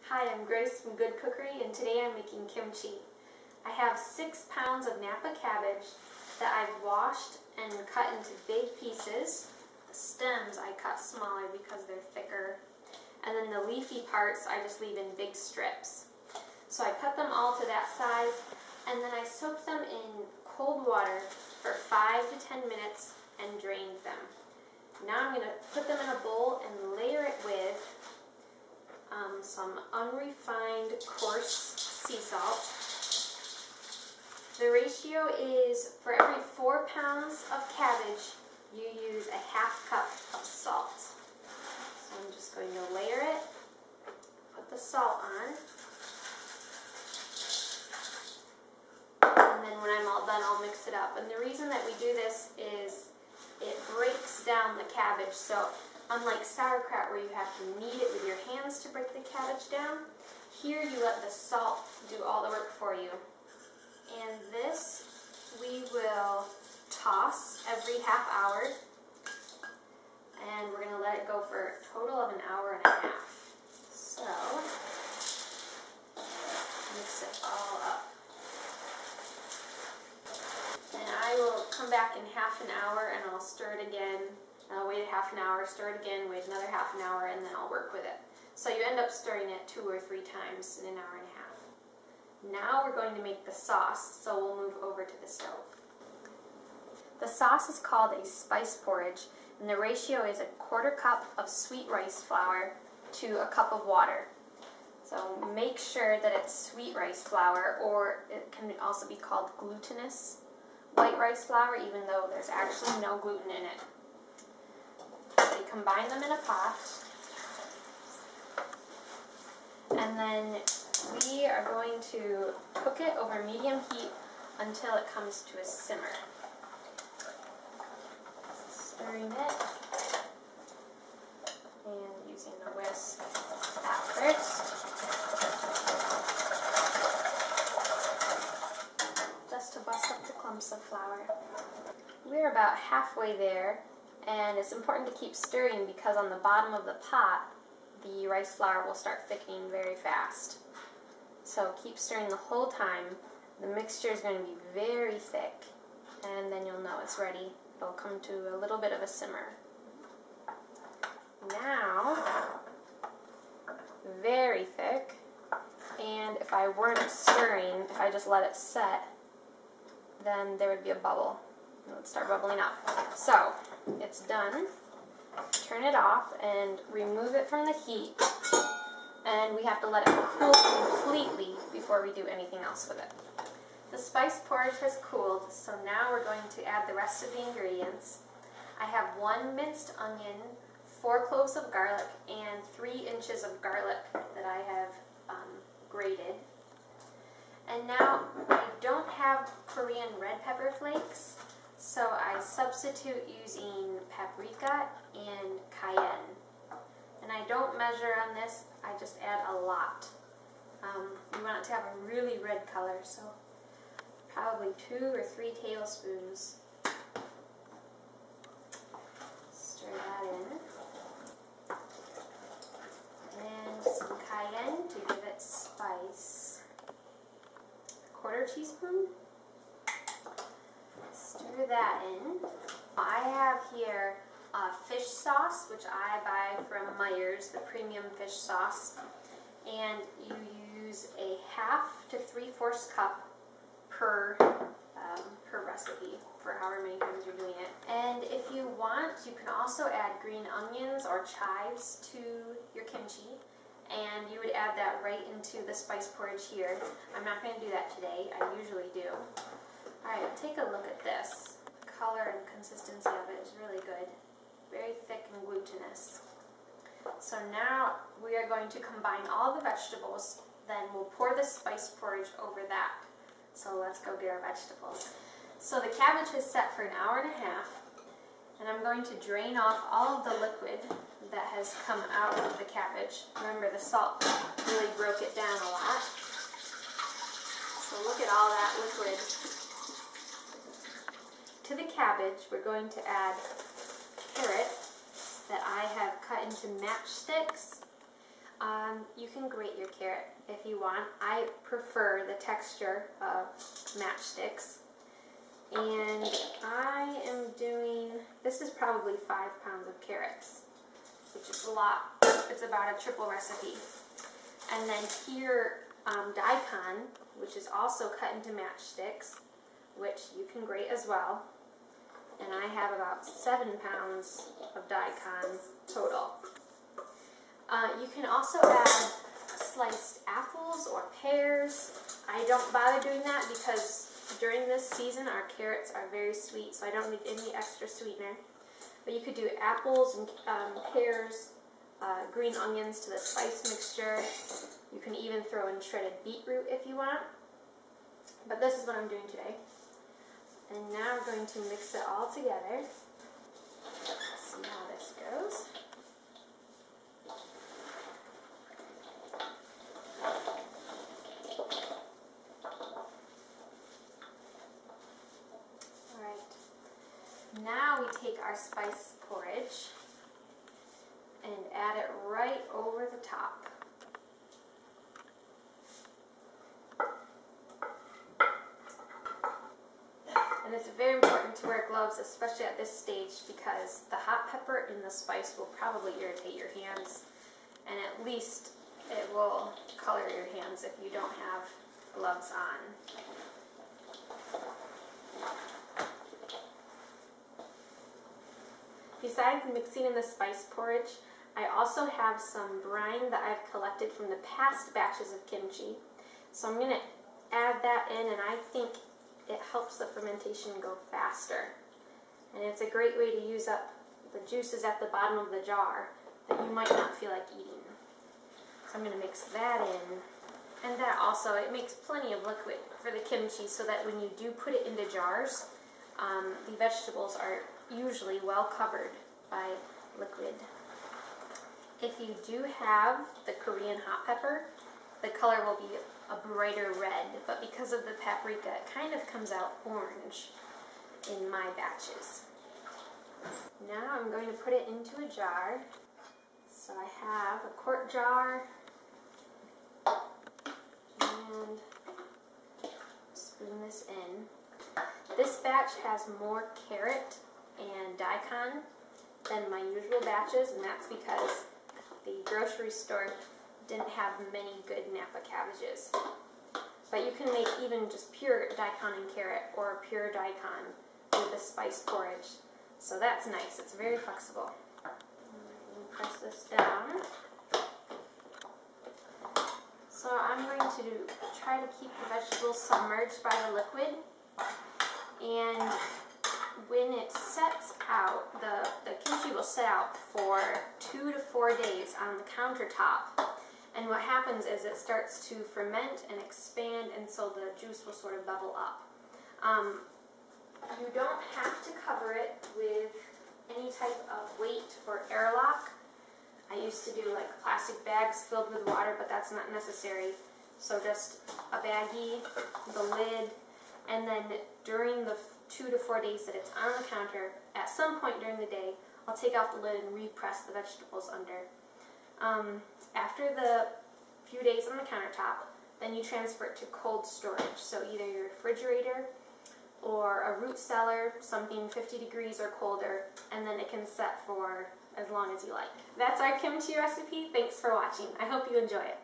Hi, I'm Grace from Good Cookery, and today I'm making kimchi. I have 6 pounds of Napa cabbage that I've washed and cut into big pieces. The stems I cut smaller because they're thicker, and then the leafy parts I just leave in big strips. So I cut them all to that size, and then I soaked them in cold water for 5 to 10 minutes and drained them. Now I'm going to put them in a bowl and layer it with some unrefined coarse sea salt. The ratio is for every 4 pounds of cabbage, you use a ½ cup of salt. So I'm just going to layer it, put the salt on, and then when I'm all done, I'll mix it up. And the reason that we do this is it breaks down the cabbage. So unlike sauerkraut where you have to knead it with your hands to break the cabbage down, here you let the salt do all the work for you. And this we will toss every ½ hour, and we're going to let it go for a total of an hour and a half. So, mix it all up. And I will come back in ½ an hour and I'll stir it again. I'll wait a ½ an hour, stir it again, wait another ½ an hour, and then I'll work with it. So you end up stirring it 2 or 3 times in an hour and a half. Now we're going to make the sauce, so we'll move over to the stove. The sauce is called a spice porridge, and the ratio is a ¼ cup of sweet rice flour to a cup of water. So make sure that it's sweet rice flour, or it can also be called glutinous white rice flour, even though there's actually no gluten in it. So you combine them in a pot, and then we are going to cook it over medium heat until it comes to a simmer. Stirring it and using the whisk at first, just to bust up the clumps of flour. We're about halfway there, and it's important to keep stirring because on the bottom of the pot the rice flour will start thickening very fast. So keep stirring the whole time. The mixture is going to be very thick, and then you'll know it's ready. It'll come to a little bit of a simmer. Now, very thick, and if I weren't stirring, if I just let it set, then there would be a bubble. It would start bubbling up. So, it's done. Turn it off and remove it from the heat. And we have to let it cool completely before we do anything else with it. The spice porridge has cooled, so now we're going to add the rest of the ingredients. I have 1 minced onion, 4 cloves of garlic, and 3 inches of garlic that I have grated. And now I don't have Korean red pepper flakes, so I substitute using paprika and cayenne. And I don't measure on this, I just add a lot. You want it to have a really red color, so probably 2 or 3 tablespoons. Stir that in. And some cayenne to give it spice. 1/4 teaspoon. Stir that in. I have here fish sauce, which I buy from Myers, the premium fish sauce, and you use a ½ to 3/4 cup per recipe for however many times you're doing it. And if you want, you can also add green onions or chives to your kimchi, and you would add that right into the spice porridge here. I'm not going to do that today, I usually do. Alright, take a look at this. The color and consistency of it is really good. Very thick and glutinous. So now we are going to combine all the vegetables, then we'll pour the spice porridge over that. So let's go get our vegetables. So the cabbage is set for an hour and a half, and I'm going to drain off all of the liquid that has come out of the cabbage. Remember, the salt really broke it down a lot. So look at all that liquid. To the cabbage, we're going to add carrot that I have cut into matchsticks. You can grate your carrot if you want. I prefer the texture of matchsticks. And I am doing, this is probably 5 pounds of carrots, which is a lot. It's about a triple recipe. And then here, daikon, which is also cut into matchsticks, which you can grate as well. And I have about 7 pounds of daikon total. You can also add sliced apples or pears. I don't bother doing that because during this season our carrots are very sweet, so I don't need any extra sweetener. But you could do apples and pears, green onions to the spice mixture. You can even throw in shredded beetroot if you want. But this is what I'm doing today. And now we're going to mix it all together. Let's see how this goes. Now we take our spice porridge and add it right over the top. And it's very important to wear gloves, especially at this stage, because the hot pepper in the spice will probably irritate your hands, and at least it will color your hands if you don't have gloves on. Besides mixing in the spice porridge, I also have some brine that I've collected from the past batches of kimchi. So I'm going to add that in, and I think it helps the fermentation go faster. And it's a great way to use up the juices at the bottom of the jar that you might not feel like eating. So I'm going to mix that in. And that also, it makes plenty of liquid for the kimchi so that when you do put it into jars, the vegetables are usually well covered by liquid. If you do have the Korean hot pepper, the color will be a brighter red, but because of the paprika, it kind of comes out orange in my batches. Now I'm going to put it into a jar. So I have a quart jar and spoon this in. This batch has more carrot and daikon than my usual batches, and that's because the grocery store didn't have many good Napa cabbages. But you can make even just pure daikon and carrot or pure daikon with the spice porridge. So that's nice. It's very flexible. Press this down. So I'm going to try to keep the vegetables submerged by the liquid. And when it sets out, the kimchi will set out for 2 to 4 days on the countertop. And what happens is it starts to ferment and expand, and so the juice will sort of bubble up. You don't have to cover it with any type of weight or airlock. I used to do like plastic bags filled with water, but that's not necessary. So just a baggie, the lid, and then during the 2 to 4 days that it's on the counter, at some point during the day, I'll take off the lid and repress the vegetables under. After the few days on the countertop, then you transfer it to cold storage. So either your refrigerator or a root cellar, something 50 degrees or colder, and then it can set for as long as you like. That's our kimchi recipe. Thanks for watching. I hope you enjoy it.